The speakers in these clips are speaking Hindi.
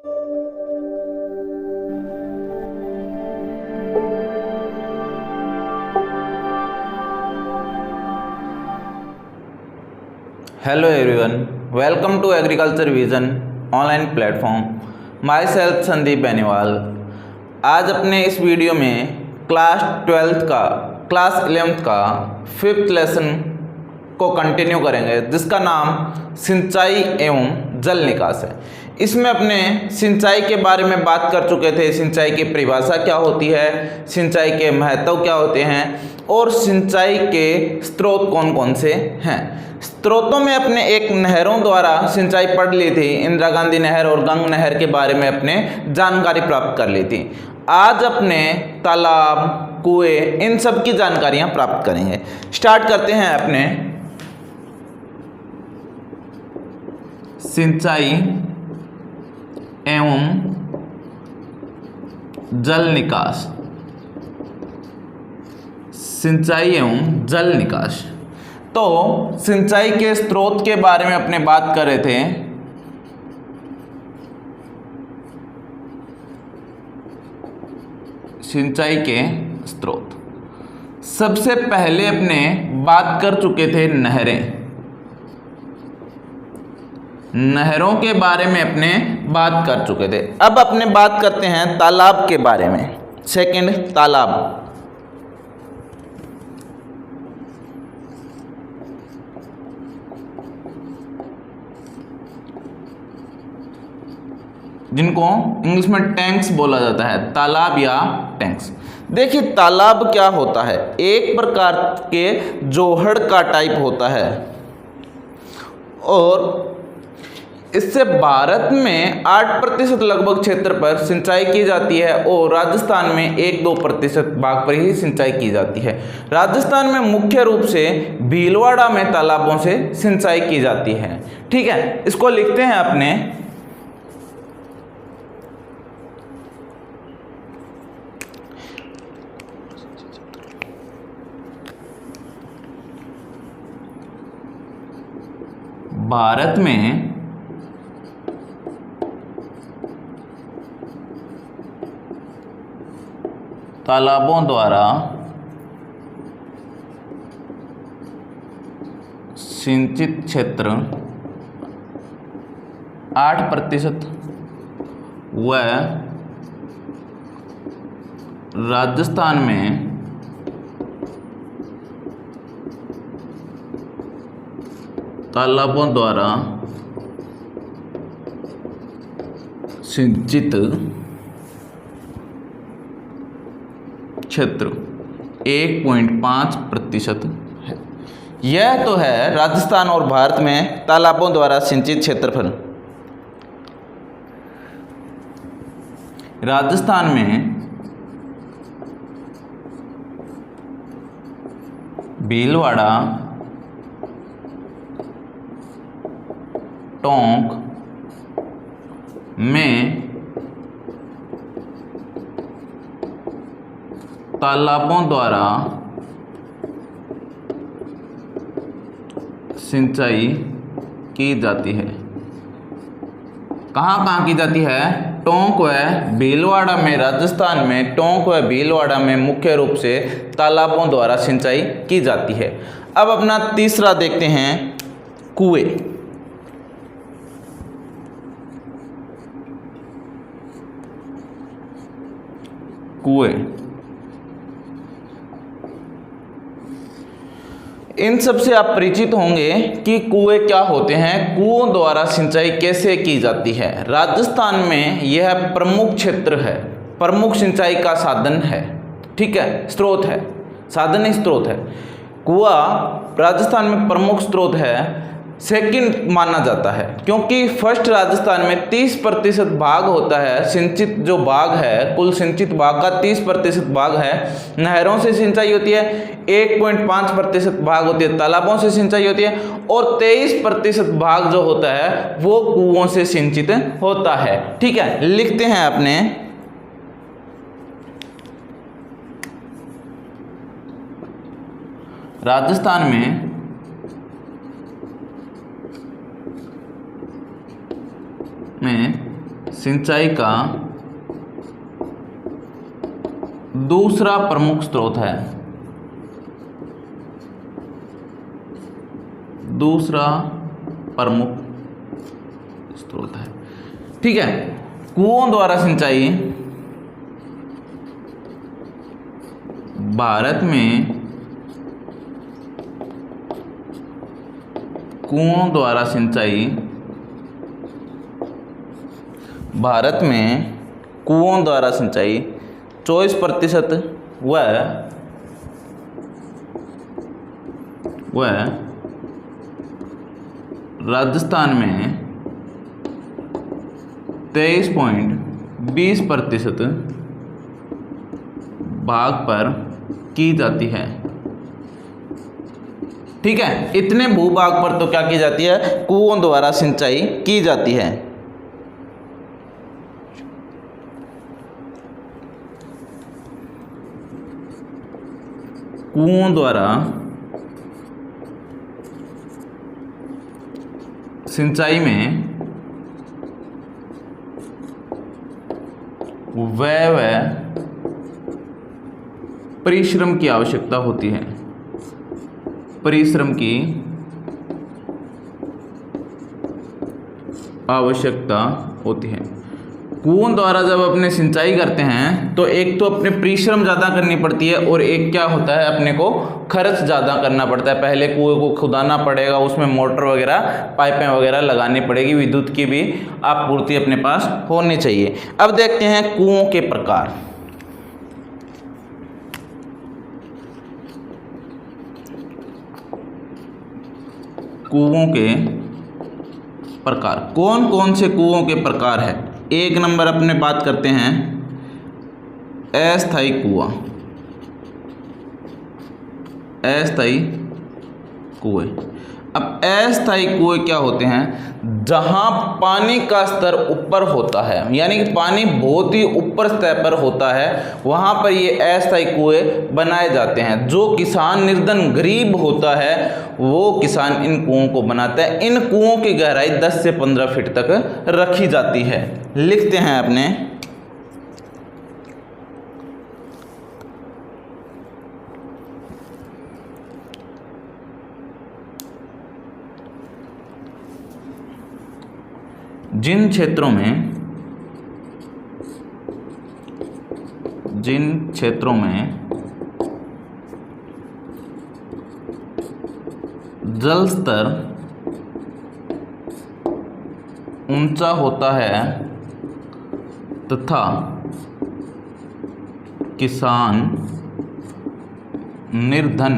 Hello everyone, welcome to agriculture vision online platform. Myself Sandeep Beniwal. आज अपने इस वीडियो में क्लास 11th का 5th लेसन को कंटिन्यू करेंगे, जिसका नाम सिंचाई एवं जल निकास है। इसमें अपने सिंचाई के बारे में बात कर चुके थे। सिंचाई की परिभाषा क्या होती है, सिंचाई के महत्व क्या होते हैं और सिंचाई के स्रोत कौन कौन से हैं। स्रोतों में अपने एक नहरों द्वारा सिंचाई पढ़ ली थी। इंदिरा गांधी नहर और गंग नहर के बारे में अपने जानकारी प्राप्त कर ली थी। आज अपने तालाब, कुएं, इन सब की जानकारियां प्राप्त करेंगे। स्टार्ट करते हैं अपने सिंचाई एवं जल निकास। सिंचाई एवं जल निकास। तो सिंचाई के स्रोत के बारे में अपने बात कर रहे थे। सिंचाई के स्रोत सबसे पहले अपने बात कर चुके थे नहरें। नहरों के बारे में अपने बात कर चुके थे। अब अपने बात करते हैं तालाब के बारे में। सेकंड, तालाब। जिनको इंग्लिश में टैंक्स बोला जाता है, तालाब या टैंक्स। देखिए तालाब क्या होता है, एक प्रकार के जोहड़ का टाइप होता है और इससे भारत में 8% लगभग क्षेत्र पर सिंचाई की जाती है और राजस्थान में 1-2% भाग पर ही सिंचाई की जाती है। राजस्थान में मुख्य रूप से भीलवाड़ा में तालाबों से सिंचाई की जाती है। ठीक है, इसको लिखते हैं अपने भारत में तालाबों द्वारा सिंचित क्षेत्र 8% व राजस्थान में तालाबों द्वारा सिंचित क्षेत्र 1.5% है। यह तो है राजस्थान और भारत में तालाबों द्वारा सिंचित क्षेत्रफल। राजस्थान में भीलवाड़ा, टोंक में तालाबों द्वारा सिंचाई की जाती है। कहाँ की जाती है? टोंक व भीलवाड़ा में, राजस्थान में टोंक व भीलवाड़ा में मुख्य रूप से तालाबों द्वारा सिंचाई की जाती है। अब अपना तीसरा देखते हैं, कुएं। कुएं इन सब से आप परिचित होंगे कि कुएं क्या होते हैं, कुओं द्वारा सिंचाई कैसे की जाती है। राजस्थान में यह प्रमुख क्षेत्र है, प्रमुख सिंचाई का साधन है। ठीक है, स्रोत है, साधन ही स्रोत है। कुआं राजस्थान में प्रमुख स्रोत है, सेकंड माना जाता है, क्योंकि फर्स्ट राजस्थान में 30% भाग होता है। सिंचित जो भाग है, कुल सिंचित भाग का 30% भाग है नहरों से सिंचाई होती है, 1.5% भाग होती है तालाबों से सिंचाई होती है और 23% भाग जो होता है वो कुओं से सिंचित होता है। ठीक है, लिखते हैं अपने राजस्थान में सिंचाई का दूसरा प्रमुख स्रोत है। दूसरा प्रमुख स्रोत है। ठीक है, कुओं द्वारा सिंचाई भारत में कुओं द्वारा सिंचाई भारत में कुओं द्वारा सिंचाई 24% व राजस्थान में 23.20% भाग पर की जाती है। ठीक है, इतने भूभाग पर तो क्या की जाती है, कुओं द्वारा सिंचाई की जाती है। कुओं द्वारा सिंचाई में व्यय परिश्रम की आवश्यकता होती है। परिश्रम की आवश्यकता होती है। कुओं द्वारा जब अपने सिंचाई करते हैं तो एक तो अपने परिश्रम ज़्यादा करनी पड़ती है और एक क्या होता है, अपने को खर्च ज़्यादा करना पड़ता है। पहले कुएं को खुदाना पड़ेगा, उसमें मोटर वगैरह पाइपें वगैरह लगानी पड़ेगी, विद्युत की भी आपूर्ति अपने पास होनी चाहिए। अब देखते हैं कुओं के प्रकार। कुओं के प्रकार, कौन कौन से कुओं के प्रकार है। एक नंबर अपने बात करते हैं अस्थायी कुआं। अस्थायी कुएं। अब अस्थायी कुएं क्या होते हैं, जहां पानी का स्तर ऊपर होता है, यानी कि पानी बहुत ही ऊपर स्तर पर होता है, वहां पर ये अस्थायी कुएं बनाए जाते हैं। जो किसान निर्धन गरीब होता है वो किसान इन कुओं को बनाता है। इन कुओं की गहराई 10 से 15 फीट तक रखी जाती है। लिखते हैं अपने जिन क्षेत्रों में जल स्तर ऊंचा होता है तथा किसान निर्धन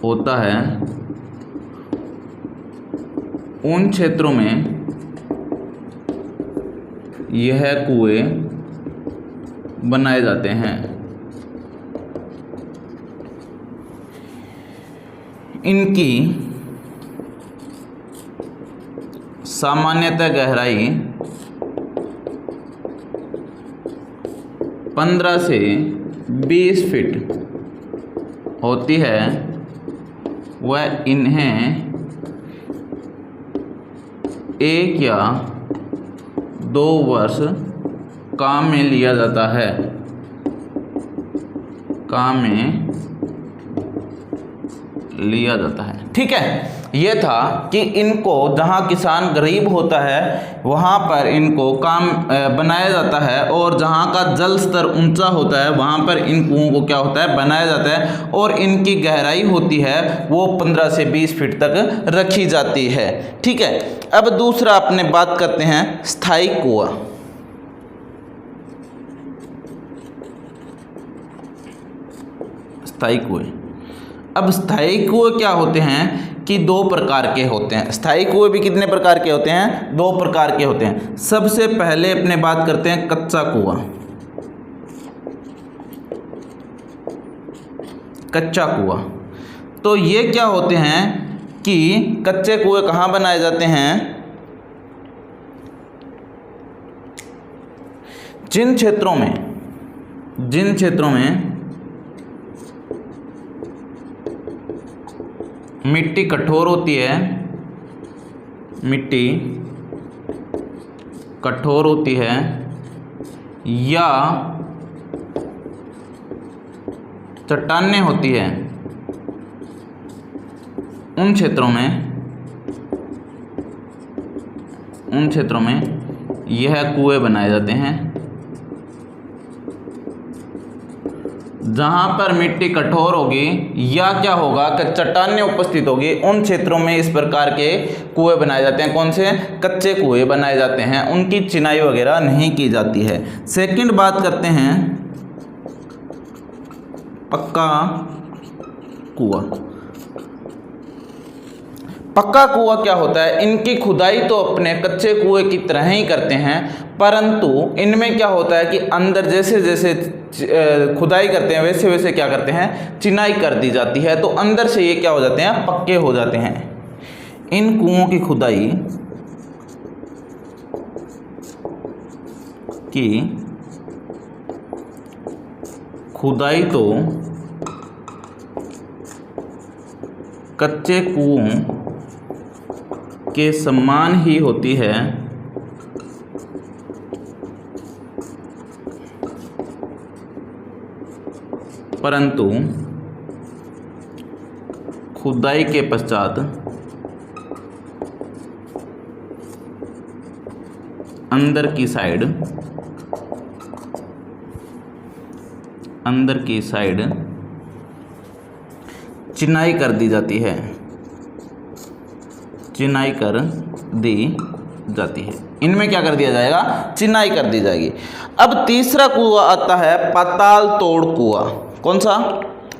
होता है, उन क्षेत्रों में यह कुएं बनाए जाते हैं। इनकी सामान्यतः गहराई 15 से 20 फीट होती है व इन्हें 1 या 2 वर्ष काम में लिया जाता है। काम में लिया जाता है। ठीक है, ये था कि इनको जहाँ किसान गरीब होता है वहाँ पर इनको काम बनाया जाता है, और जहाँ का जल स्तर ऊंचा होता है वहाँ पर इन कुओं को क्या होता है, बनाया जाता है, और इनकी गहराई होती है वो 15 से 20 फीट तक रखी जाती है। ठीक है, अब दूसरा अपने बात करते हैं स्थायी कुआं। स्थायी कुएं। अब स्थायी कुएं क्या होते हैं कि 2 प्रकार के होते हैं। स्थायी कुएं भी कितने प्रकार के होते हैं, 2 प्रकार के होते हैं। सबसे पहले अपने बात करते हैं कच्चा कुआं। कच्चा कुआं, तो ये क्या होते हैं कि कच्चे कुएं कहाँ बनाए जाते हैं, जिन क्षेत्रों में मिट्टी कठोर होती है, मिट्टी कठोर होती है या चट्टानें होती है, उन क्षेत्रों में यह कुएं बनाए जाते हैं। जहाँ पर मिट्टी कठोर होगी या क्या होगा कि चट्टानें उपस्थित होगी, उन क्षेत्रों में इस प्रकार के कुएं बनाए जाते हैं। कौन से? कच्चे कुएं बनाए जाते हैं, उनकी चिनाई वगैरह नहीं की जाती है। सेकंड बात करते हैं पक्का कुआं। पक्का कुआं क्या होता है? इनकी खुदाई तो अपने कच्चे कुएं की तरह ही करते हैं, परंतु इनमें क्या होता है कि अंदर जैसे जैसे खुदाई करते हैं वैसे वैसे क्या करते हैं, चिनाई कर दी जाती है, तो अंदर से ये क्या हो जाते हैं, पक्के हो जाते हैं। इन कुओं की खुदाई तो कच्चे कुओं के समान ही होती है, परंतु खुदाई के पश्चात अंदर की साइड चिनाई कर दी जाती है, चिनाई कर दी जाती है। इनमें क्या कर दिया जाएगा, चिनाई कर दी जाएगी। अब तीसरा कुआं आता है पाताल तोड़ कुआं। कौन सा?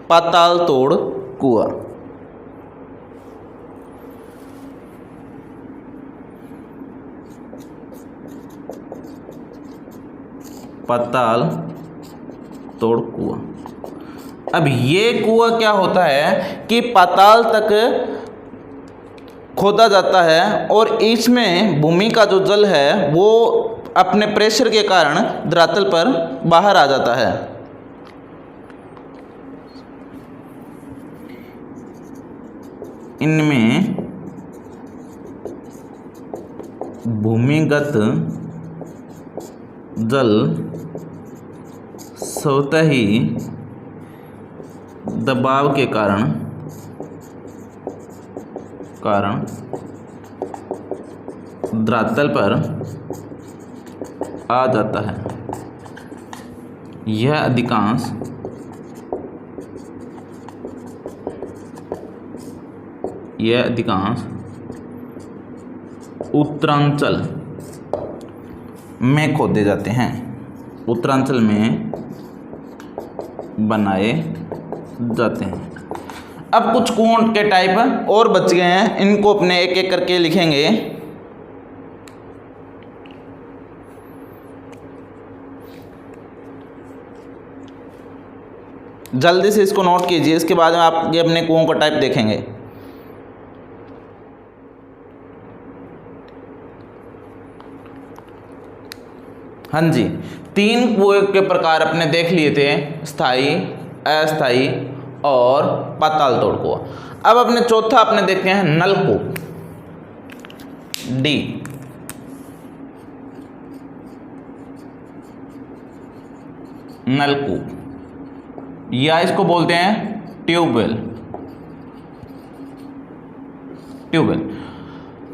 पाताल तोड़ कुआं। पाताल तोड़ कुआं। अब ये कुआं क्या होता है कि पाताल तक खोदा जाता है और इसमें भूमि का जो जल है वो अपने प्रेशर के कारण धरातल पर बाहर आ जाता है। इनमें भूमिगत जल स्वतः ही दबाव के कारण धरातल पर आ जाता है। यह अधिकांश उत्तरांचल में खोदे जाते हैं, उत्तरांचल में बनाए जाते हैं। अब कुछ कुओं के टाइप और बच गए हैं, इनको अपने एक एक करके लिखेंगे। जल्दी से इसको नोट कीजिए, इसके बाद में आप ये अपने कुओं का टाइप देखेंगे। हाँ जी, 3 कुएं के प्रकार अपने देख लिए थे, स्थायी, अस्थायी और पाताल तोड़ कुआं। अब अपने चौथा अपने देखते हैं नलकूप, डी। नलकूप या इसको बोलते हैं ट्यूबवेल।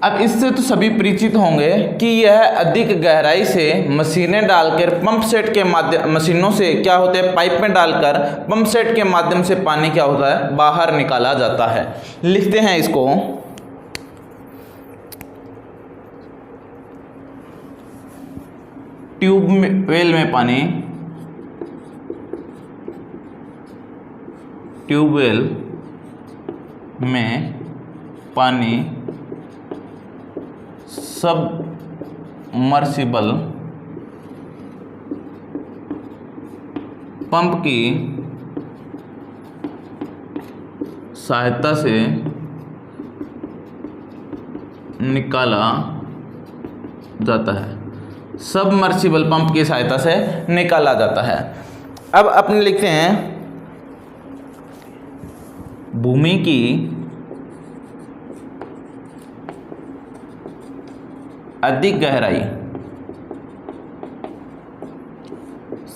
अब इससे तो सभी परिचित होंगे कि यह अधिक गहराई से मशीनें डालकर पंप सेट के माध्यम, मशीनों से क्या होते हैं, पाइप में डालकर पंप सेट के माध्यम से पानी क्या होता है, बाहर निकाला जाता है। लिखते हैं इसको, ट्यूबवेल में पानी, ट्यूबवेल में पानी सबमर्सिबल पंप की सहायता से निकाला जाता है, सबमर्सिबल पंप की सहायता से निकाला जाता है। अब अपने लिखते हैं भूमि की अधिक गहराई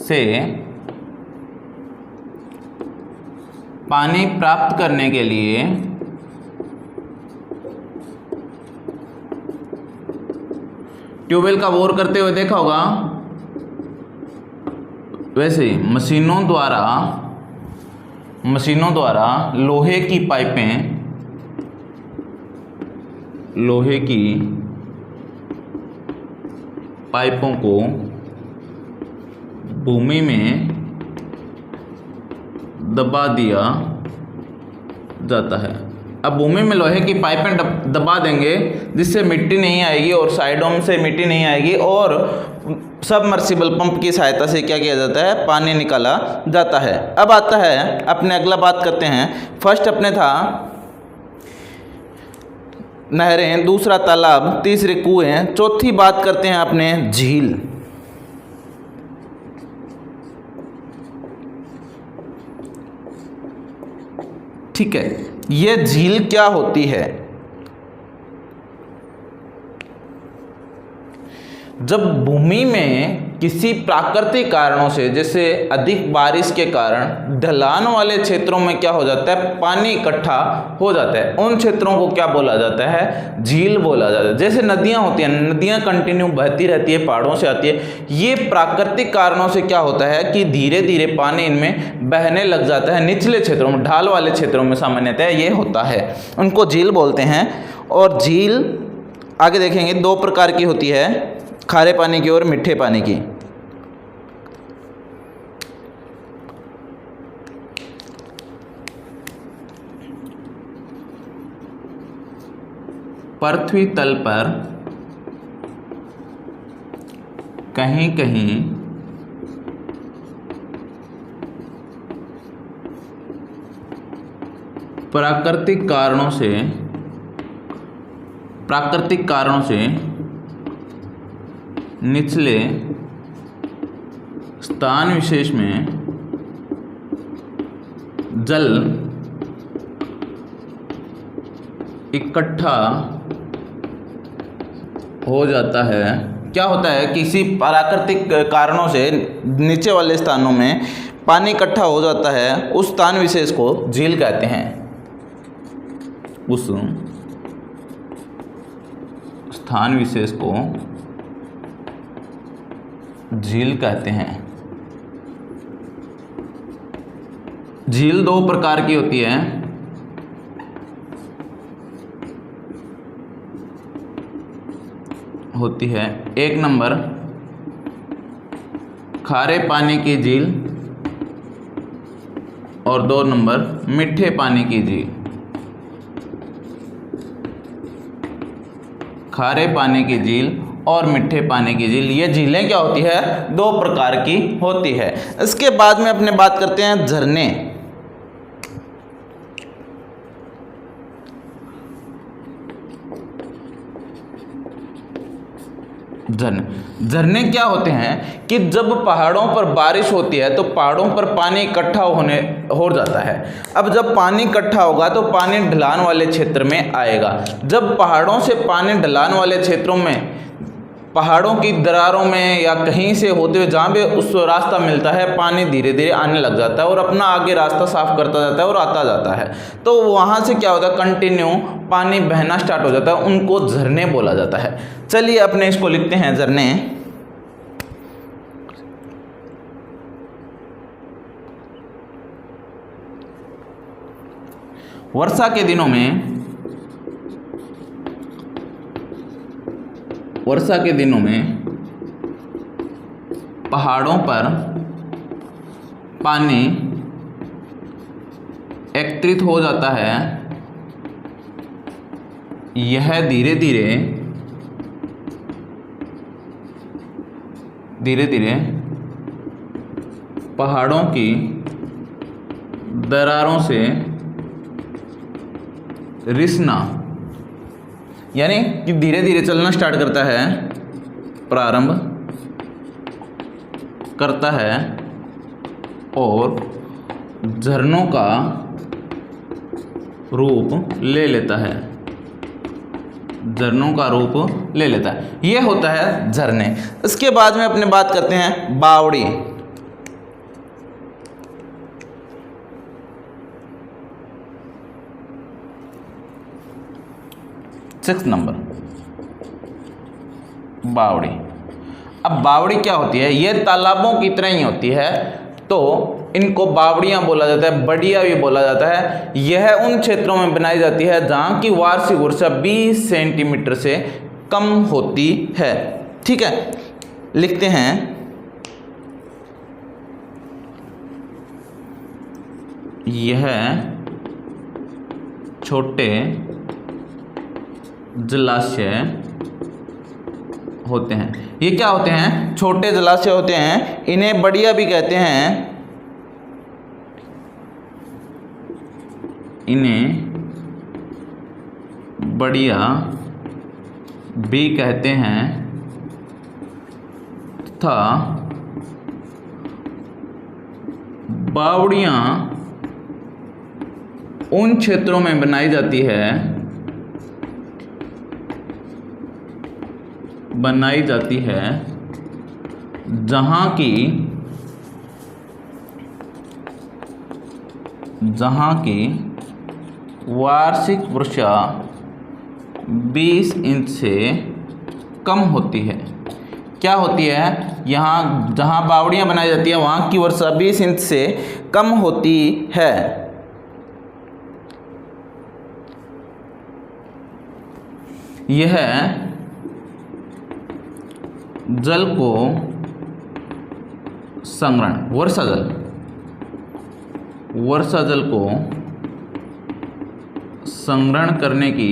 से पानी प्राप्त करने के लिए ट्यूबवेल का बोर करते हुए देखा होगा, वैसे ही मशीनों द्वारा लोहे की पाइपों को भूमि में दबा दिया जाता है। अब भूमि में लोहे की पाइपें दबा देंगे जिससे मिट्टी नहीं आएगी और साइडों से मिट्टी नहीं आएगी, और सबमर्सिबल पंप की सहायता से क्या किया जाता है, पानी निकाला जाता है। अब आता है अपने अगला बात करते हैं। फर्स्ट अपने था नहरें, दूसरा तालाब, तीसरे कुएं, चौथी बात करते हैं अपने झील। ठीक है, ये झील क्या होती है? जब भूमि में किसी प्राकृतिक कारणों से, जैसे अधिक बारिश के कारण ढलान वाले क्षेत्रों में क्या हो जाता है, पानी इकट्ठा हो जाता है, उन क्षेत्रों को क्या बोला जाता है, झील बोला जाता है। जैसे नदियां होती हैं, नदियां कंटिन्यू बहती रहती है, पहाड़ों से आती है, ये प्राकृतिक कारणों से क्या होता है कि धीरे धीरे पानी इनमें बहने लग जाता है। निचले क्षेत्रों में, ढाल वाले क्षेत्रों में सामान्यतः ये होता है, उनको झील बोलते हैं। और झील आगे देखेंगे दो प्रकार की होती है, खारे पानी की और मीठे पानी की। पृथ्वी तल पर कहीं कहीं प्राकृतिक कारणों से निचले स्थान विशेष में जल इकट्ठा हो जाता है। क्या होता है, किसी प्राकृतिक कारणों से नीचे वाले स्थानों में पानी इकट्ठा हो जाता है, उस स्थान विशेष को झील कहते हैं। उस स्थान विशेष को झील कहते हैं। झील दो प्रकार की होती है, एक नंबर खारे पानी की झील और 2 नंबर मीठे पानी की झील। खारे पानी की झील और मीठे पानी की झील, ये झीलें क्या होती है, 2 प्रकार की होती है। इसके बाद में अपने बात करते हैं झरने। झरने क्या होते हैं कि जब पहाड़ों पर बारिश होती है तो पहाड़ों पर पानी इकट्ठा हो जाता है। अब जब पानी इकट्ठा होगा तो पानी ढलान वाले क्षेत्र में आएगा। जब पहाड़ों से पानी ढलान वाले क्षेत्रों में, पहाड़ों की दरारों में या कहीं से होते हुए जहाँ भी उस रास्ता मिलता है, पानी धीरे धीरे आने लग जाता है और अपना आगे रास्ता साफ करता जाता है और आता जाता है। तो वहाँ से क्या होता है, कंटिन्यू पानी बहना स्टार्ट हो जाता है, उनको झरने बोला जाता है। चलिए अपने इसको लिखते हैं झरने। वर्षा के दिनों में पहाड़ों पर पानी एकत्रित हो जाता है। यह धीरे धीरे पहाड़ों की दरारों से रिसना, यानी कि धीरे धीरे चलना स्टार्ट करता है, प्रारंभ करता है और झरनों का रूप ले लेता है। झरनों का रूप ले लेता है, ये होता है झरने। इसके बाद में अपने बात करते हैं बावड़ी। 6 नंबर बावड़ी। अब बावड़ी क्या होती है, ये तालाबों की तरह ही होती है, तो इनको बावड़ियां बोला जाता है, बढ़िया भी बोला जाता है। यह उन क्षेत्रों में बनाई जाती है जहां की वार्षिक वर्षा 20 सेंटीमीटर से कम होती है। ठीक है, लिखते हैं यह छोटे जलाशय होते हैं। ये क्या होते हैं, छोटे जलाशय होते हैं, इन्हें बढ़िया भी कहते हैं, इन्हें बढ़िया भी कहते हैं तथा बावड़ियां उन क्षेत्रों में बनाई जाती है जहां की वार्षिक वर्षा 20 इंच से कम होती है। क्या होती है, यहाँ जहाँ बावड़ियाँ बनाई जाती है वहाँ की वर्षा 20 इंच से कम होती है। यह जल को संग्रहण, वर्षा जल को संग्रहण करने की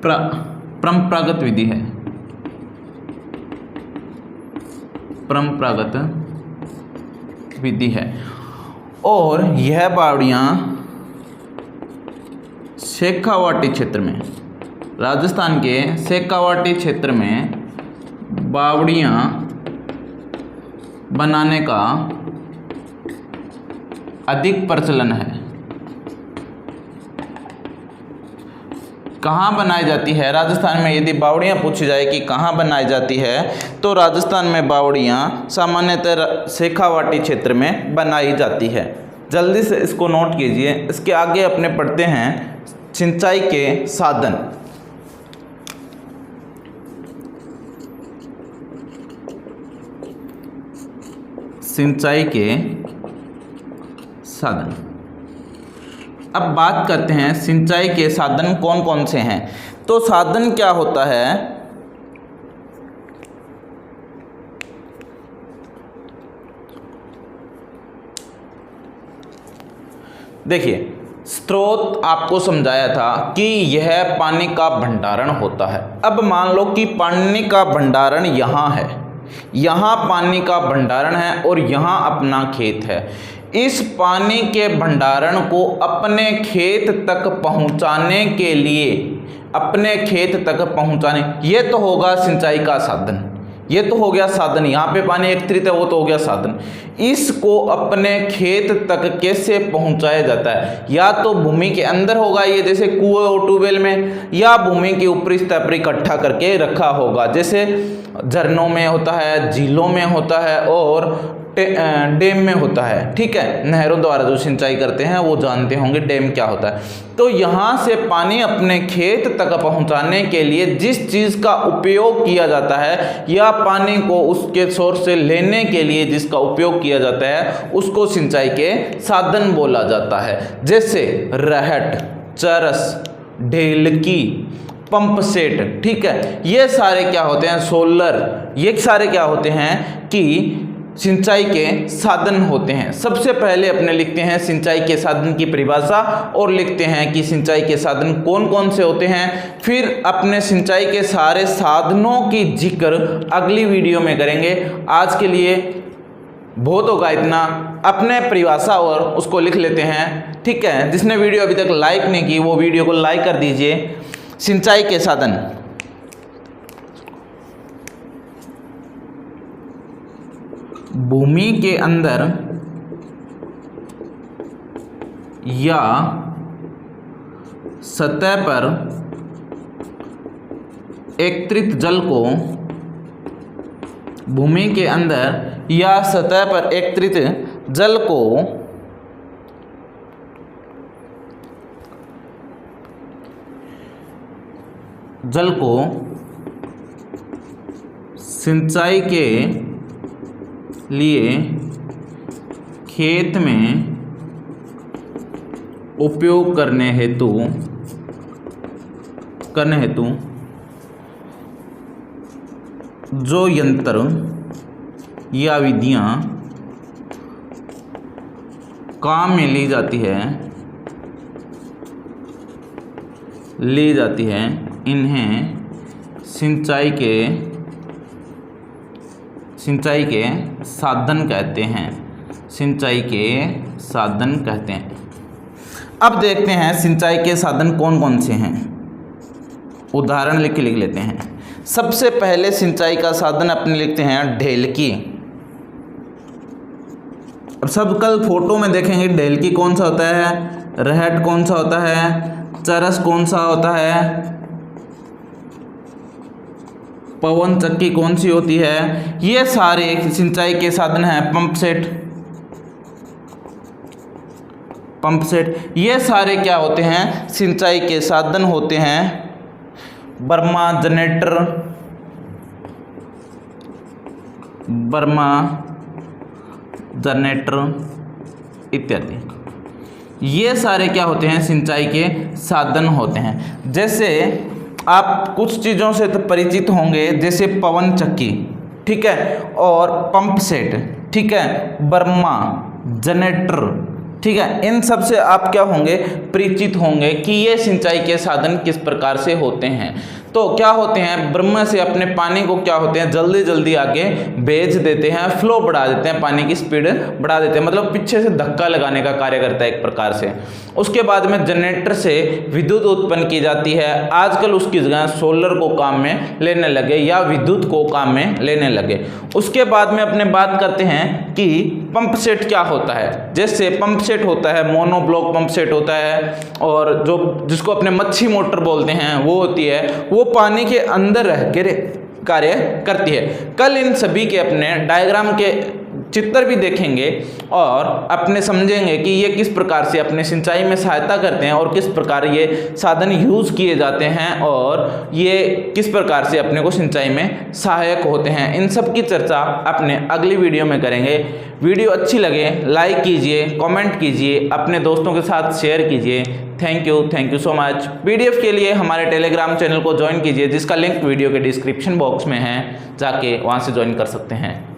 परंपरागत विधि है। और यह बावड़ियां शेखावाटी क्षेत्र में, राजस्थान के शेखावाटी क्षेत्र में बावड़ियां बनाने का अधिक प्रचलन है। कहाँ बनाई जाती है, राजस्थान में यदि बावड़ियाँ पूछी जाए कि कहाँ बनाई जाती है, तो राजस्थान में बावड़ियाँ सामान्यतः शेखावाटी क्षेत्र में बनाई जाती है। जल्दी से इसको नोट कीजिए। इसके आगे अपने पढ़ते हैं सिंचाई के साधन। सिंचाई के साधन। अब बात करते हैं सिंचाई के साधन कौन कौन से हैं। तो साधन क्या होता है, देखिए स्रोत आपको समझाया था कि यह पानी का भंडारण होता है। अब मान लो कि पानी का भंडारण यहाँ है, यहाँ पानी का भंडारण है और यहाँ अपना खेत है। इस पानी के भंडारण को अपने खेत तक पहुँचाने के लिए, ये तो होगा सिंचाई का साधन, ये तो हो गया साधन। यहाँ पे पानी एकत्रित है, वो तो हो गया साधन। इसको अपने खेत तक कैसे पहुँचाया जाता है, या तो भूमि के अंदर होगा ये जैसे कुएं और ट्यूबवेल में, या भूमि के ऊपरी स्तर पर इकट्ठा करके रखा होगा जैसे झरनों में होता है, झीलों में होता है और डैम में होता है। ठीक है, नहरों द्वारा जो सिंचाई करते हैं वो जानते होंगे डैम क्या होता है। तो यहाँ से पानी अपने खेत तक पहुँचाने के लिए जिस चीज़ का उपयोग किया जाता है, या पानी को उसके सोर्स से लेने के लिए जिसका उपयोग किया जाता है, उसको सिंचाई के साधन बोला जाता है। जैसे रहट, चरस, ढेलकी, पंप सेट। ठीक है, ये सारे क्या होते हैं, सोलर, ये सारे क्या होते हैं कि सिंचाई के साधन होते हैं। सबसे पहले अपने लिखते हैं सिंचाई के साधन की परिभाषा और लिखते हैं कि सिंचाई के साधन कौन कौन से होते हैं। फिर अपने सिंचाई के सारे साधनों की जिक्र अगली वीडियो में करेंगे। आज के लिए बहुत होगा इतना। अपने परिभाषा और उसको लिख लेते हैं। ठीक है, जिसने वीडियो अभी तक लाइक नहीं की वो वीडियो को लाइक कर दीजिए। सिंचाई के साधन, भूमि के अंदर या सतह पर एकत्रित जल को, भूमि के अंदर या सतह पर एकत्रित जल को जल को सिंचाई के लिए खेत में उपयोग करने हेतु जो यंत्र या विधियां काम में ली जाती है इन्हें सिंचाई के साधन कहते हैं। अब देखते हैं सिंचाई के साधन कौन कौन से हैं। उदाहरण लिख लेते हैं। सबसे पहले सिंचाई का साधन अपने लिखते हैं ढेलकी। अब सब कल फोटो में देखेंगे ढेलकी कौन सा होता है, रहट कौन सा होता है, चरस कौन सा होता है, पवन चक्की कौन सी होती है। ये सारे सिंचाई के साधन हैं। पंप सेट ये सारे क्या होते हैं, सिंचाई के साधन होते हैं। बर्मा जनरेटर इत्यादि, ये सारे क्या होते हैं, सिंचाई के साधन होते हैं। जैसे आप कुछ चीज़ों से तो परिचित होंगे, जैसे पवन चक्की, ठीक है, और पंप सेट, ठीक है, बर्मा जनरेटर, ठीक है, इन सब से आप क्या होंगे, परिचित होंगे कि ये सिंचाई के साधन किस प्रकार से होते हैं। तो क्या होते हैं, ब्रह्म से अपने पानी को क्या होते हैं, जल्दी जल्दी आगे भेज देते हैं, फ्लो बढ़ा देते हैं, पानी की स्पीड बढ़ा देते हैं, मतलब पीछे से धक्का लगाने का कार्य करता है एक प्रकार से। उसके बाद में जनरेटर से विद्युत उत्पन्न की जाती है। आजकल उसकी जगह सोलर को काम में लेने लगे या विद्युत को काम में लेने लगे। उसके बाद में अपने बात करते हैं कि पंप सेट क्या होता है। जैसे पंप सेट होता है, मोनोब्लॉक पंप सेट होता है, और जिसको अपने मच्छी मोटर बोलते हैं वो होती है, वो पानी के अंदर रह के कार्य करती है। कल इन सभी के अपने डायग्राम के चित्र भी देखेंगे और अपने समझेंगे कि ये किस प्रकार से अपने सिंचाई में सहायता करते हैं और किस प्रकार ये साधन यूज किए जाते हैं और ये किस प्रकार से अपने को सिंचाई में सहायक होते हैं। इन सब की चर्चा अपने अगली वीडियो में करेंगे। वीडियो अच्छी लगे लाइक कीजिए, कमेंट कीजिए, अपने दोस्तों के साथ शेयर कीजिए। Thank you so much. PDF के लिए हमारे टेलीग्राम चैनल को ज्वाइन कीजिए, जिसका लिंक वीडियो के डिस्क्रिप्शन बॉक्स में है, जाके वहाँ से ज्वाइन कर सकते हैं।